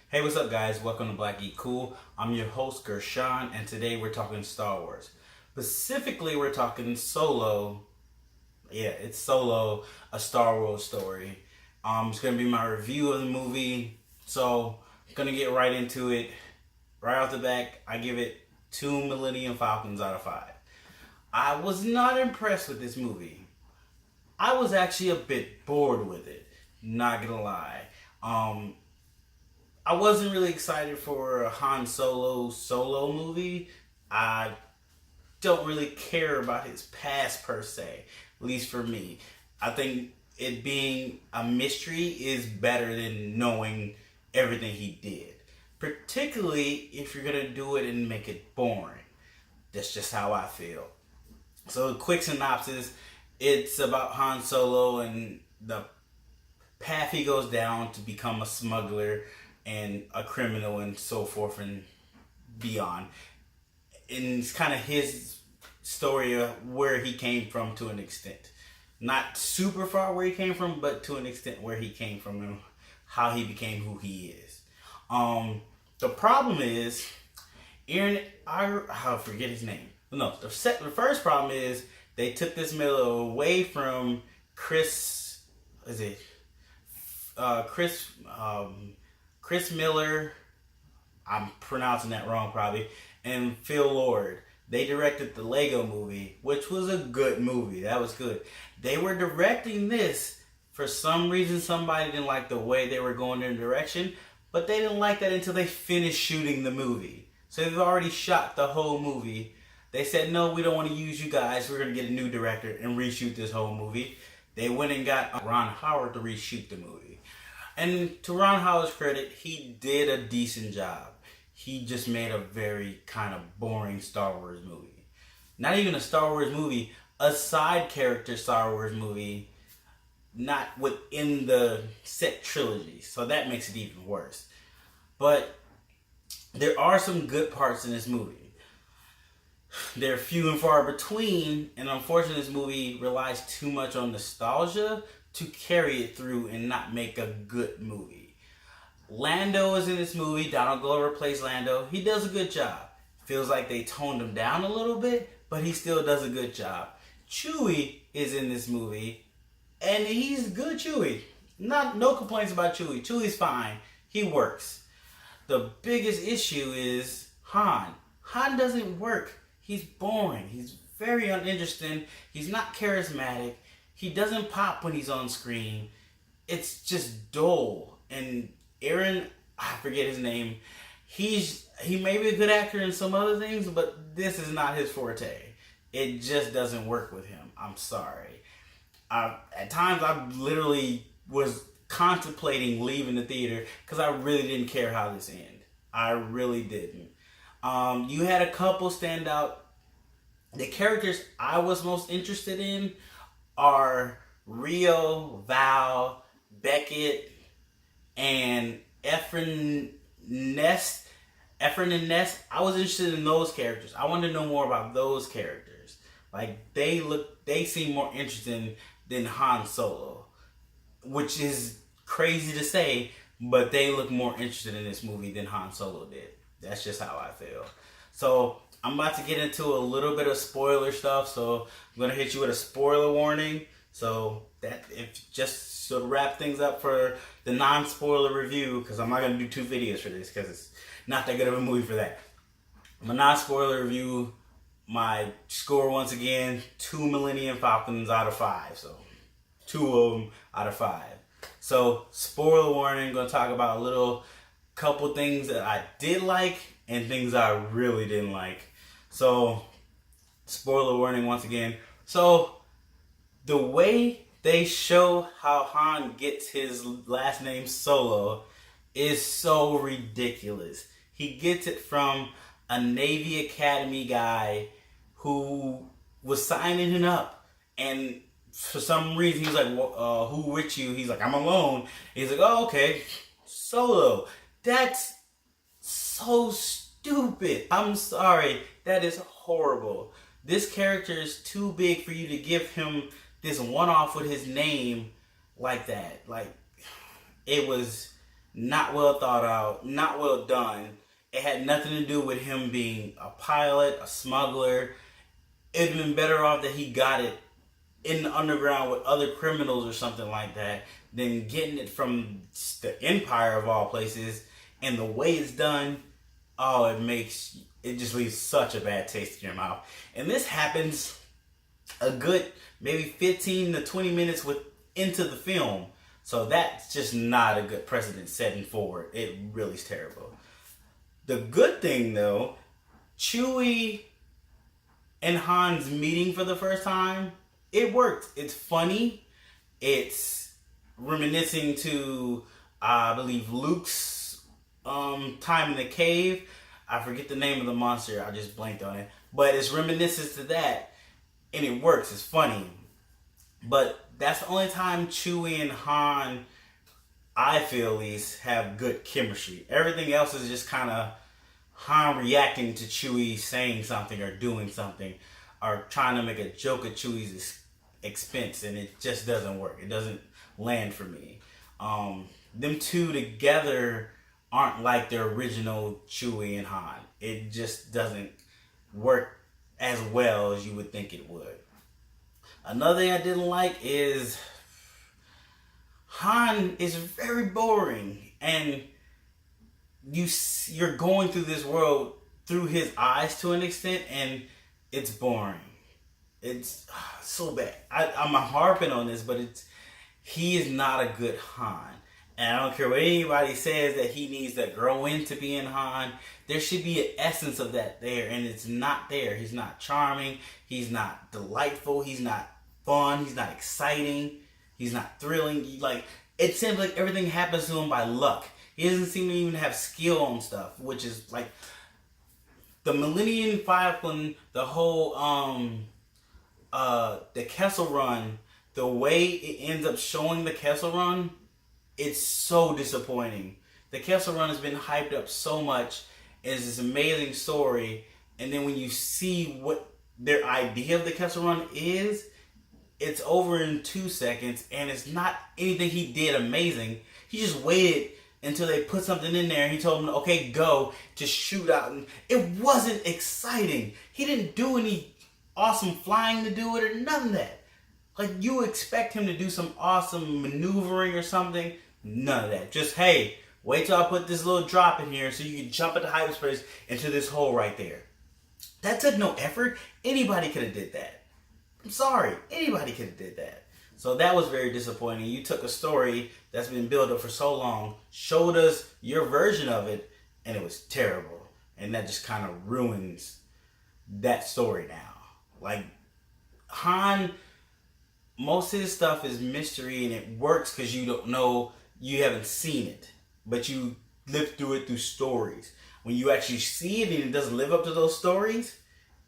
Hey, what's up, guys? Welcome to Black Geek Cool. I'm your host, Gershon, and today we're talking Star Wars. Specifically, we're talking Solo. Yeah, it's Solo, a Star Wars story. It's going to be my review of the movie, so I'm going to get right into it. Right off the back, I give it 2 Millennium Falcons out of 5. I was not impressed with this movie. I was actually a bit bored with it, not gonna lie. I wasn't really excited for a Han Solo movie. I don't really care about his past per se, at least for me. I think it being a mystery is better than knowing everything he did. Particularly if you're gonna do it and make it boring. That's just how I feel. So, quick synopsis: it's about Han Solo and the path he goes down to become a smuggler and a criminal and so forth and beyond. And it's kind of his story of where he came from to an extent. Not super far where he came from, but to an extent where he came from and how he became who he is. The problem is, I forget his name. No, the first problem is they took this Miller away from Chris. Is it Chris? Chris Miller. I'm pronouncing that wrong probably. And Phil Lord. They directed the Lego Movie, which was a good movie. That was good. They were directing this. For some reason, somebody didn't like the way they were going in the direction, but they didn't like that until they finished shooting the movie. So they've already shot the whole movie. They said, no, we don't want to use you guys. We're going to get a new director and reshoot this whole movie. They went and got Ron Howard to reshoot the movie. And to Ron Howard's credit, he did a decent job. He just made a very kind of boring Star Wars movie. Not even a Star Wars movie, a side character Star Wars movie, not within the set trilogy. So that makes it even worse. But there are some good parts in this movie. They're few and far between, and unfortunately this movie relies too much on nostalgia to carry it through and not make a good movie. Lando is in this movie. Donald Glover plays Lando. He does a good job. Feels like they toned him down a little bit, but he still does a good job. Chewie is in this movie, and he's good Chewie. No complaints about Chewie. Chewie's fine. He works. The biggest issue is Han. Han doesn't work. He's boring. He's very uninteresting. He's not charismatic. He doesn't pop when he's on screen. It's just dull. And I forget his name. He may be a good actor in some other things, but this is not his forte. It just doesn't work with him. I'm sorry. At times I literally was contemplating leaving the theater because I really didn't care how this ended. I really didn't. You had a couple stand out. The characters I was most interested in are Rio, Val, Beckett, and Efren and Ness. I was interested in those characters. I wanted to know more about those characters. Like they seem more interesting than Han Solo, which is crazy to say, but they look more interested in this movie than Han Solo did. That's just how I feel. So I'm about to get into a little bit of spoiler stuff. So I'm gonna hit you with a spoiler warning. So that if just to wrap things up for the non-spoiler review, because I'm not gonna do 2 videos for this because it's not that good of a movie for that. My non-spoiler review, my score once again, 2 Millennium Falcons out of 5. So 2 of them out of 5. So spoiler warning, I'm gonna talk about a couple things that I did like and things I really didn't like. So spoiler warning once again. So the way they show how Han gets his last name Solo is so ridiculous. He gets it from a Navy Academy guy who was signing him up, and for some reason he's like, who with you? He's like, I'm alone. He's like, oh, okay, Solo. That's so stupid. I'm sorry. That is horrible. This character is too big for you to give him this one-off with his name like that. Like, it was not well thought out, not well done. It had nothing to do with him being a pilot, a smuggler. It'd have been better off that he got it in the underground with other criminals or something like that than getting it from the Empire of all places. And the way it's done, oh, it just leaves such a bad taste in your mouth. And this happens a good maybe 15 to 20 minutes into the film. So that's just not a good precedent setting forward. It really is terrible. The good thing though, Chewie and Han's meeting for the first time, it worked. It's funny. It's reminiscing to, I believe, Luke's time in the cave. I forget the name of the monster. I just blanked on it. But it's reminiscent to that. And it works. It's funny. But that's the only time Chewie and Han, I feel at least, have good chemistry. Everything else is just kind of Han reacting to Chewie saying something or doing something, or trying to make a joke at Chewie's expense, and it just doesn't work. It doesn't land for me. Them two together aren't like the original Chewie and Han. It just doesn't work as well as you would think it would. Another thing I didn't like is Han is very boring, and you're going through this world through his eyes to an extent, and it's boring. It's so bad. I'm harping on this, but he is not a good Han. And I don't care what anybody says that he needs to grow into being Han. There should be an essence of that there, and it's not there. He's not charming. He's not delightful. He's not fun. He's not exciting. He's not thrilling. Like, it seems like everything happens to him by luck. He doesn't seem to even have skill on stuff, which is like the Millennium Falcon, the whole the Kessel Run, the way it ends up showing the Kessel Run, it's so disappointing. The Kessel Run has been hyped up so much. It's this amazing story, and then when you see what their idea of the Kessel Run is, it's over in 2 seconds, and it's not anything he did amazing. He just waited until they put something in there and he told them, okay, go, just shoot out. And it wasn't exciting. He didn't do any awesome flying to do it or none of that. Like, you expect him to do some awesome maneuvering or something. None of that. Just, hey, wait till I put this little drop in here so you can jump into hyperspace into this hole right there. That took no effort. Anybody could have did that. I'm sorry. Anybody could have did that. So that was very disappointing. You took a story that's been built up for so long, showed us your version of it, and it was terrible. And that just kind of ruins that story now. Like, Han, most of his stuff is mystery, and it works because you don't know, you haven't seen it. But you live through it through stories. When you actually see it and it doesn't live up to those stories,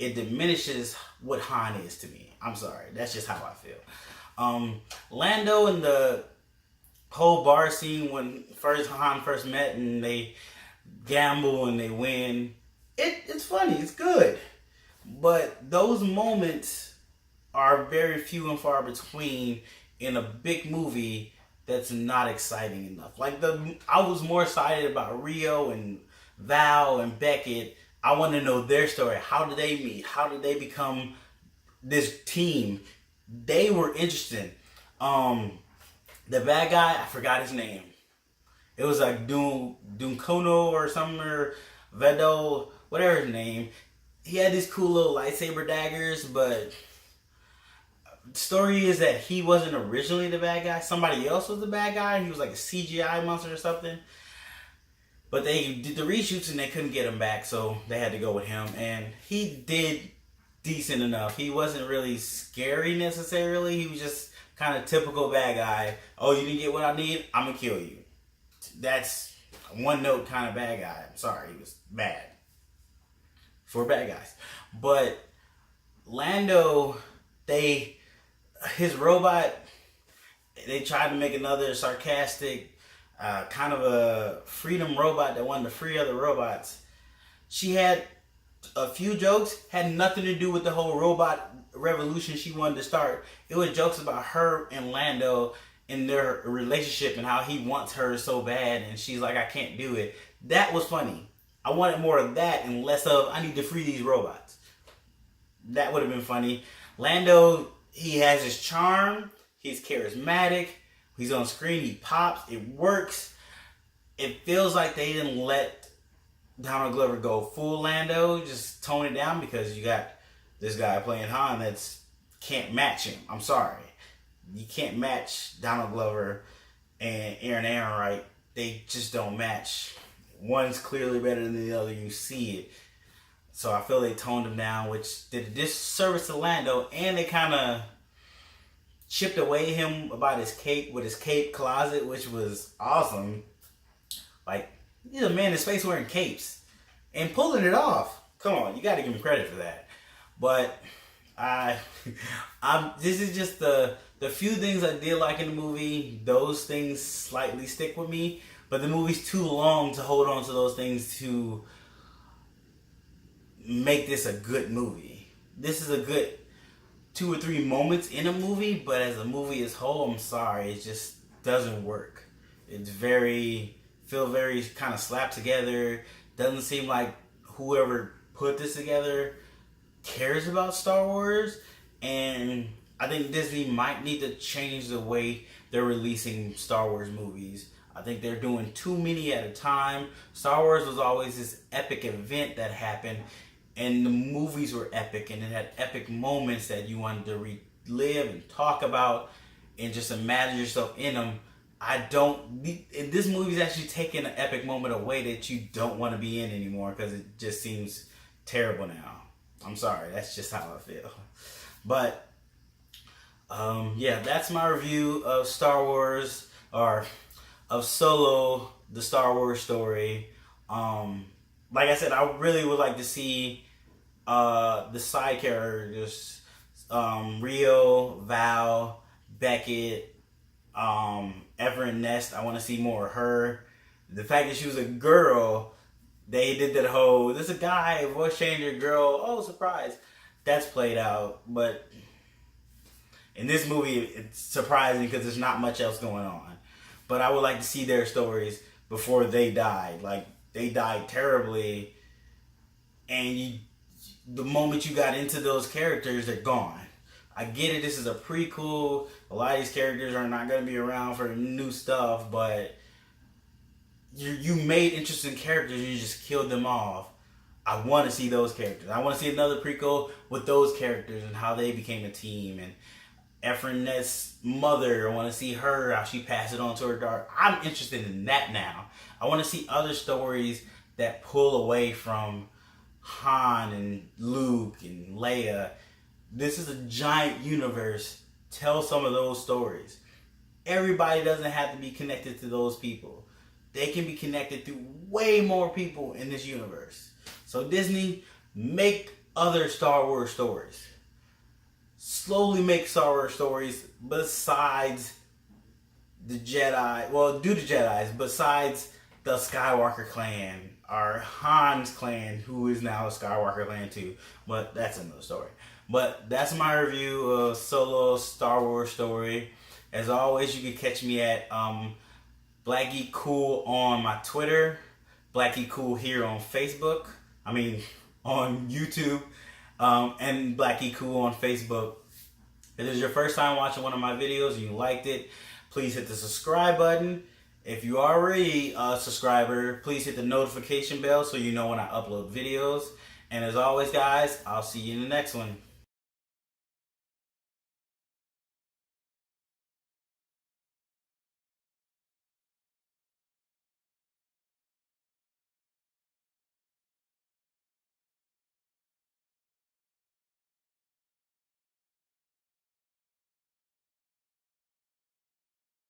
it diminishes what Han is to me. I'm sorry. That's just how I feel. Lando and the whole bar scene when Han first met and they gamble and they win, it's funny, it's good. But those moments are very few and far between in a big movie that's not exciting enough. Like, I was more excited about Rio and Val and Beckett. I want to know their story. How did they meet? How did they become this team? They were interesting. The bad guy, I forgot his name. It was like Dunkono or something, or Vedo, whatever his name. He had these cool little lightsaber daggers, but the story is that he wasn't originally the bad guy. Somebody else was the bad guy. He was like a CGI monster or something. But they did the reshoots and they couldn't get him back, so they had to go with him. And he did decent enough. He wasn't really scary necessarily. He was just kind of typical bad guy. Oh, you didn't get what I need? I'm going to kill you. That's a one-note kind of bad guy. I'm sorry. He was bad. For bad guys. But Lando, his robot, they tried to make another sarcastic, kind of a freedom robot that wanted to free other robots. She had a few jokes, had nothing to do with the whole robot revolution she wanted to start. It was jokes about her and Lando in their relationship and how he wants her so bad and she's like, I can't do it. That was funny. I wanted more of that and less of, I need to free these robots. That would have been funny. Lando, he has his charm. He's charismatic. He's on screen. He pops. It works. It feels like they didn't let Donald Glover go full Lando. Just tone it down because you got this guy playing Han that's can't match him. I'm sorry. You can't match Donald Glover and Ehrenreich. They just don't match. One's clearly better than the other. You see it. So I feel they toned him down, which did a disservice to Lando, and they kind of chipped away him about his cape with his cape closet, which was awesome. Like, he's a man in space wearing capes and pulling it off. Come on, you got to give him credit for that. But this is just the few things I did like in the movie. Those things slightly stick with me, but the movie's too long to hold on to those things to make this a good movie. This is a good 2 or 3 moments in a movie, but as a movie as whole, I'm sorry, it just doesn't work. It's feel very kind of slapped together. Doesn't seem like whoever put this together cares about Star Wars, and I think Disney might need to change the way they're releasing Star Wars movies. I think they're doing too many at a time. Star Wars was always this epic event that happened, and the movies were epic, and it had epic moments that you wanted to relive and talk about and just imagine yourself in them. This movie's actually taking an epic moment away that you don't want to be in anymore because it just seems terrible now. I'm sorry, that's just how I feel. But, yeah, that's my review of Star Wars, or of Solo, the Star Wars story. Like I said, I really would like to see the side characters, Rio, Val, Beckett, Everett Nest. I want to see more of her. The fact that she was a girl, they did that whole, there's a guy, voice changer, girl, oh, surprise. That's played out, but in this movie, it's surprising because there's not much else going on. But I would like to see their stories before they died. Like, they died terribly, and the moment you got into those characters, they're gone. I get it, this is a prequel. A lot of these characters are not going to be around for new stuff, but you made interesting characters and you just killed them off. I want to see those characters. I want to see another prequel with those characters and how they became a team. And Efren Nest's mother, I want to see her, how she passed it on to her daughter. I'm interested in that now. I want to see other stories that pull away from Han and Luke and Leia. This is a giant universe. Tell some of those stories. Everybody doesn't have to be connected to those people. They can be connected to way more people in this universe. So Disney, make other Star Wars stories. Slowly make Star Wars stories besides the Jedi. Well, do the Jedis, besides the Skywalker clan, or Han's clan, who is now a Skywalker clan too. But that's another story. But that's my review of Solo Star Wars story. As always, you can catch me at Black Geek Cool on my Twitter, Black Geek Cool here on Facebook. I mean, on YouTube, and Black Geek Cool on Facebook. If this is your first time watching one of my videos and you liked it, please hit the subscribe button. If you are already a subscriber, please hit the notification bell so you know when I upload videos. And as always, guys, I'll see you in the next one.